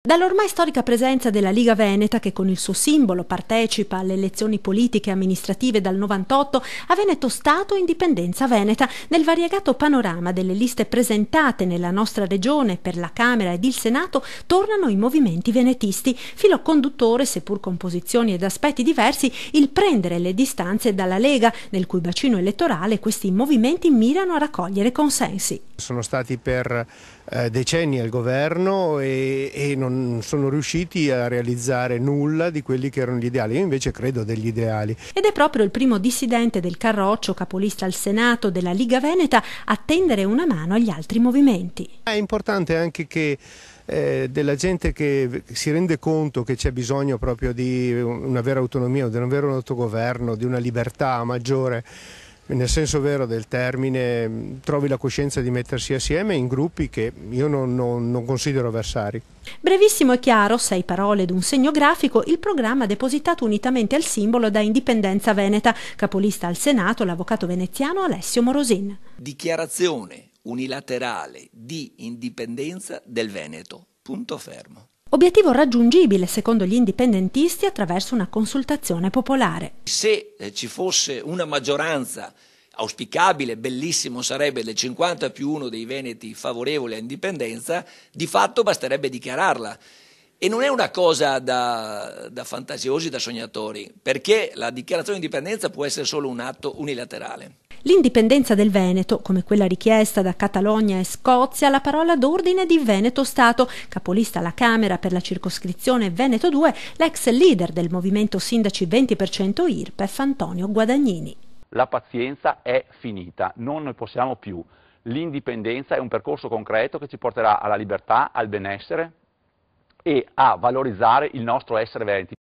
Dall'ormai storica presenza della Liga Veneta, che con il suo simbolo partecipa alle elezioni politiche e amministrative dal 98, a Veneto Stato Indipendenza Veneta, nel variegato panorama delle liste presentate nella nostra regione per la Camera ed il Senato, tornano i movimenti venetisti, filo conduttore, seppur con posizioni ed aspetti diversi, il prendere le distanze dalla Lega, nel cui bacino elettorale questi movimenti mirano a raccogliere consensi. Sono stati per decenni al governo e non sono riusciti a realizzare nulla di quelli che erano gli ideali. Io invece credo degli ideali. Ed è proprio il primo dissidente del Carroccio, capolista al Senato della Liga Veneta, a tendere una mano agli altri movimenti. È importante anche che della gente che si rende conto che c'è bisogno proprio di una vera autonomia, di un vero autogoverno, di una libertà maggiore, nel senso vero del termine, trovi la coscienza di mettersi assieme in gruppi che io non considero avversari. Brevissimo e chiaro, 6 parole ed un segno grafico, il programma depositato unitamente al simbolo da Indipendenza Veneta, capolista al Senato l'avvocato veneziano Alessio Morosin. Dichiarazione unilaterale di indipendenza del Veneto, punto fermo. Obiettivo raggiungibile, secondo gli indipendentisti, attraverso una consultazione popolare. Se ci fosse una maggioranza auspicabile, bellissimo sarebbe, del 50+1 dei veneti favorevoli all'indipendenza, di fatto basterebbe dichiararla. E non è una cosa da fantasiosi, da sognatori, perché la dichiarazione di indipendenza può essere solo un atto unilaterale. L'indipendenza del Veneto, come quella richiesta da Catalogna e Scozia, la parola d'ordine di Veneto Stato, capolista alla Camera per la circoscrizione Veneto 2, l'ex leader del movimento Sindaci 20% IRPEF Antonio Guadagnini. La pazienza è finita, non ne possiamo più. L'indipendenza è un percorso concreto che ci porterà alla libertà, al benessere e a valorizzare il nostro essere veneti.